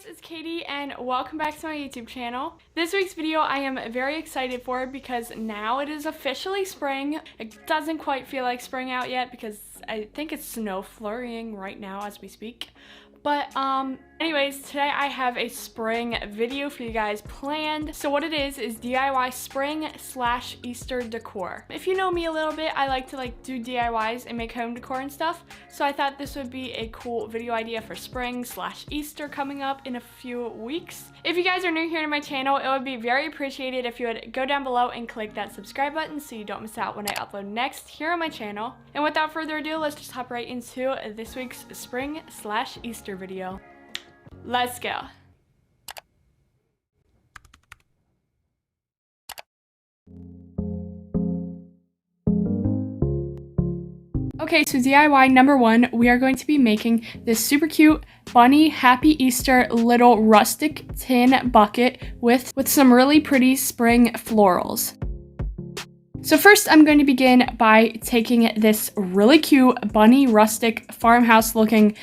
It's Katie and welcome back to my YouTube channel. This week's video I am very excited for because now it is officially spring. It doesn't quite feel like spring out yet because I think it's snow flurrying right now as we speak. But anyways, today I have a spring video for you guys planned. So what it is DIY spring/Easter decor. If you know me a little bit, I like to do DIYs and make home decor and stuff. So I thought this would be a cool video idea for spring/Easter coming up in a few weeks. If you guys are new here to my channel, it would be very appreciated if you would go down below and click that subscribe button so you don't miss out when I upload next here on my channel. And without further ado, let's just hop right into this week's spring/Easter video. Let's go. Okay, so DIY number one, we are going to be making this super cute bunny Happy Easter little rustic tin bucket with some really pretty spring florals. So first I'm going to begin by taking this really cute bunny rustic farmhouse looking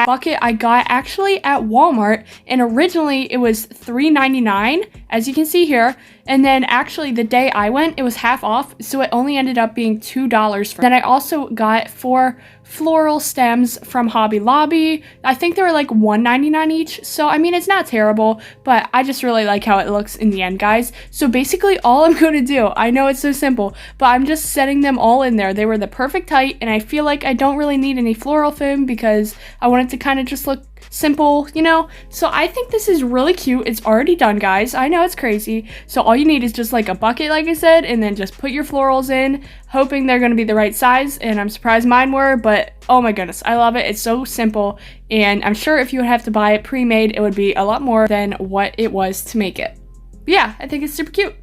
bucket I got actually at Walmart, and originally it was $3.99 as you can see here, and then actually the day I went it was half off, so it only ended up being $2. Then I also got 4 floral stems from Hobby Lobby. I think they were like $1.99 each, so I mean it's not terrible, but I just really like how it looks in the end, guys. So basically all I'm going to do, I know it's so simple, but I'm just setting them all in there. They were the perfect height, and I feel like I don't really need any floral foam because I want it to kind of just look simple, you know? So I think this is really cute. It's already done, guys. I know it's crazy. So all you need is just like a bucket, like I said, and then just put your florals in, hoping they're going to be the right size, and I'm surprised mine were, but oh my goodness, I love it. It's so simple, and I'm sure if you would have to buy it pre-made, it would be a lot more than what it was to make it. But yeah, I think it's super cute.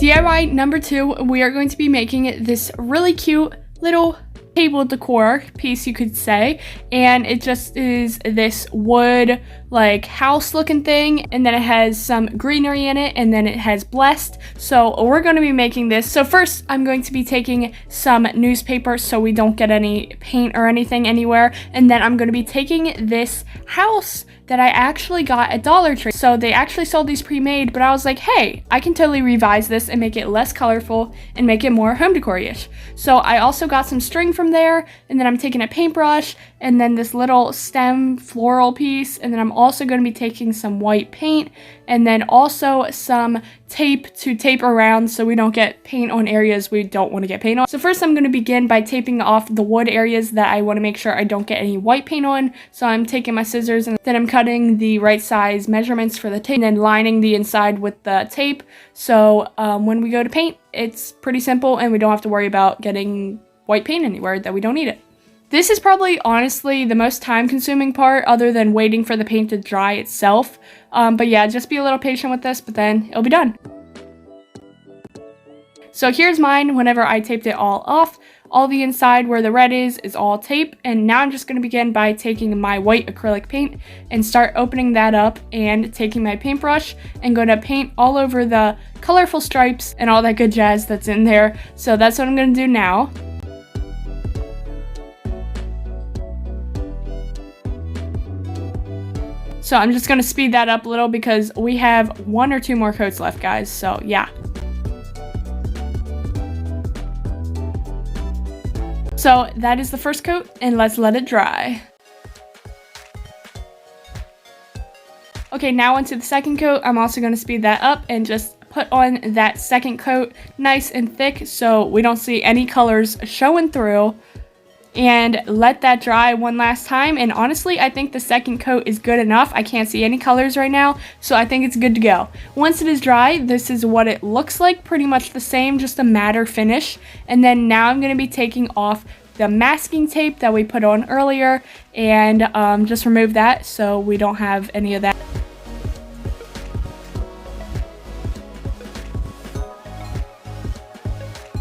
DIY number two, we are going to be making this really cute little table decor piece, you could say, and it just is this wood like house looking thing, and then it has some greenery in it, and then it has blessed. So we're going to be making this. So first I'm going to be taking some newspaper so we don't get any paint or anything anywhere, and then I'm going to be taking this house that I actually got at Dollar Tree. So they actually sold these pre-made, but I was like, hey, I can totally revise this and make it less colorful and make it more home decor-ish. So I also got some string from there, and then I'm taking a paintbrush and then this little stem floral piece, and then I'm also going to be taking some white paint and then also some tape to tape around so we don't get paint on areas we don't want to get paint on. So first I'm going to begin by taping off the wood areas that I want to make sure I don't get any white paint on. So I'm taking my scissors and then I'm cutting the right size measurements for the tape and then lining the inside with the tape. So when we go to paint, it's pretty simple and we don't have to worry about getting white paint anywhere that we don't need it. This is probably honestly the most time consuming part other than waiting for the paint to dry itself. But yeah, just be a little patient with this, but then it'll be done. So here's mine whenever I taped it all off. All the inside where the red is all tape, and now I'm just going to begin by taking my white acrylic paint and start opening that up and taking my paintbrush and going to paint all over the colorful stripes and all that good jazz that's in there. So that's what I'm going to do now. So I'm just going to speed that up a little because we have 1 or 2 more coats left, guys. So yeah. So that is the first coat, and let's let it dry. Okay, now onto the second coat. I'm also going to speed that up and just put on that second coat nice and thick so we don't see any colors showing through. and let that dry one last time. And honestly, I think the second coat is good enough. I can't see any colors right now, so I think it's good to go. Once it is dry, this is what it looks like, pretty much the same, just a matte finish. And then now I'm going to be taking off the masking tape that we put on earlier and just remove that so we don't have any of that.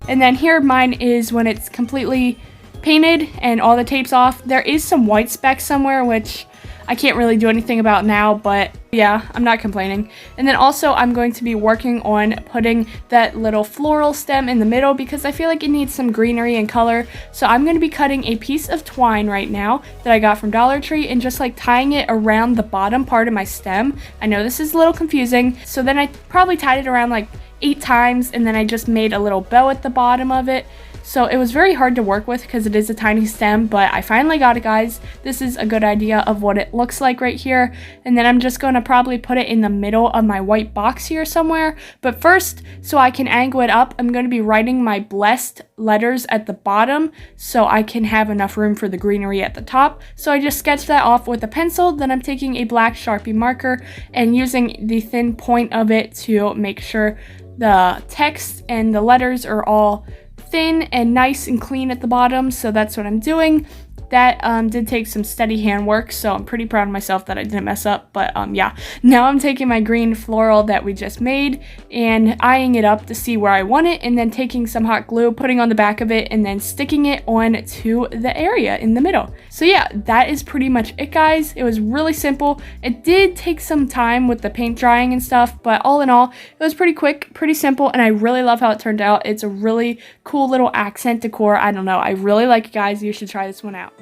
And then here mine is when it's completely painted and all the tape's off. There is some white specks somewhere, which I can't really do anything about now, but yeah, I'm not complaining. And then also I'm going to be working on putting that little floral stem in the middle because I feel like it needs some greenery and color. So I'm going to be cutting a piece of twine right now that I got from Dollar Tree and just like tying it around the bottom part of my stem. I know this is a little confusing. So then I probably tied it around like 8 times and then I just made a little bow at the bottom of it. So it was very hard to work with because it is a tiny stem, but I finally got it, guys. This is a good idea of what it looks like right here. And then I'm just going to probably put it in the middle of my white box here somewhere. But first, so I can angle it up, I'm going to be writing my blessed letters at the bottom so I can have enough room for the greenery at the top. So I just sketched that off with a pencil. Then I'm taking a black Sharpie marker and using the thin point of it to make sure the text and the letters are all thin and nice and clean at the bottom. So that's what I'm doing. That did take some steady hand work, so I'm pretty proud of myself that I didn't mess up. But yeah, now I'm taking my green floral that we just made and eyeing it up to see where I want it, and then taking some hot glue, putting on the back of it, and then sticking it on to the area in the middle. So yeah, that is pretty much it, guys. It was really simple. It did take some time with the paint drying and stuff, but all in all, it was pretty quick, pretty simple, and I really love how it turned out. It's a really cool little accent decor. I don't know. I really like it, guys. You should try this one out.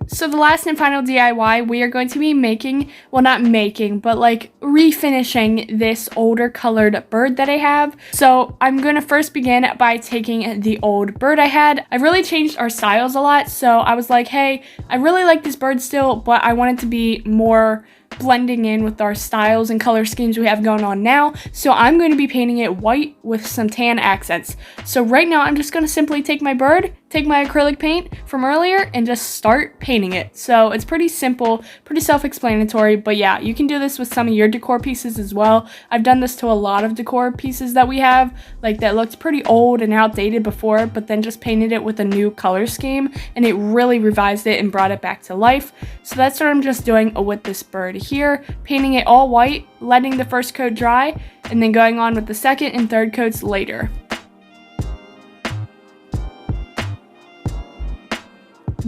So the last and final DIY, we are going to be making, well, not making, but like refinishing this older colored bird that I have. So I'm going to first begin by taking the old bird I had. I really changed our styles a lot. So I was like, hey, I really like this bird still, but I want it to be more blending in with our styles and color schemes we have going on now. So I'm going to be painting it white with some tan accents. So right now I'm just going to simply take my bird, take my acrylic paint from earlier, and just start painting it. So it's pretty simple, pretty self-explanatory, but yeah, you can do this with some of your decor pieces as well. I've done this to a lot of decor pieces that we have, like that looked pretty old and outdated before, but then just painted it with a new color scheme, and it really revised it and brought it back to life. So that's what I'm just doing with this bird here, painting it all white, letting the first coat dry, and then going on with the second and third coats later.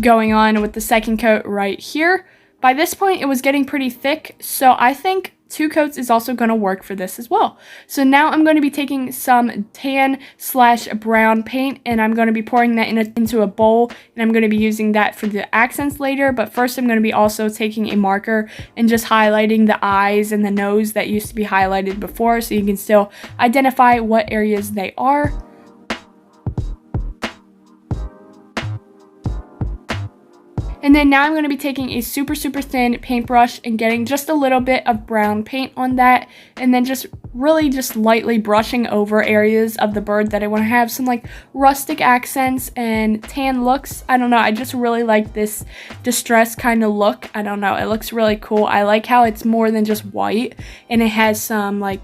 Going on with the second coat right here. By this point, it was getting pretty thick, so I think 2 coats is also going to work for this as well. So now I'm going to be taking some tan/brown paint, and I'm going to be pouring that into a bowl, and I'm going to be using that for the accents later. But first, I'm going to be also taking a marker and just highlighting the eyes and the nose that used to be highlighted before, so you can still identify what areas they are. And then now I'm going to be taking a super thin paintbrush and getting just a little bit of brown paint on that, and then just really just lightly brushing over areas of the bird that I want to have some like rustic accents and tan looks. I don't know, I just really like this distressed kind of look. I don't know, it looks really cool. I like how it's more than just white and it has some like,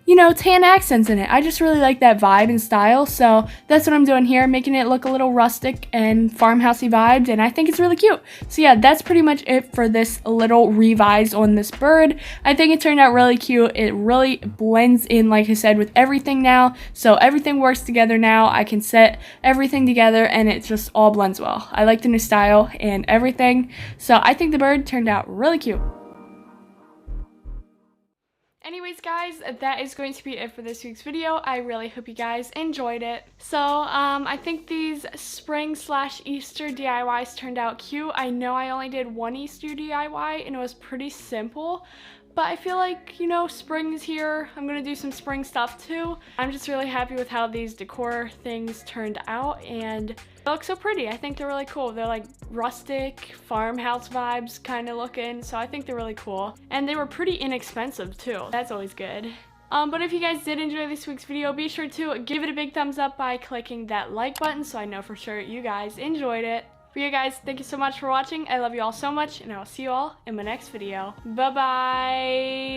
you know, tan accents in it. I just really like that vibe and style, so that's what I'm doing here, making it look a little rustic and farmhousey vibes, and I think it's really cute. So yeah, that's pretty much it for this little revise on this bird. I think it turned out really cute. It really blends in, like I said, with everything now, so everything works together now. I can set everything together and it just all blends well. I like the new style and everything, so I think the bird turned out really cute. Anyways, guys, that is going to be it for this week's video. I really hope you guys enjoyed it. So, I think these spring/Easter DIYs turned out cute. I know I only did one Easter DIY and it was pretty simple, But I feel like, you know, spring's here. I'm gonna do some spring stuff too. I'm just really happy with how these decor things turned out, and they look so pretty. I think they're really cool. They're like rustic, farmhouse vibes kind of looking, so I think they're really cool. And they were pretty inexpensive too. That's always good. But if you guys did enjoy this week's video, be sure to give it a big thumbs up by clicking that like button so I know for sure you guys enjoyed it. For you guys, thank you so much for watching. I love you all so much, and I will see you all in my next video. Bye-bye!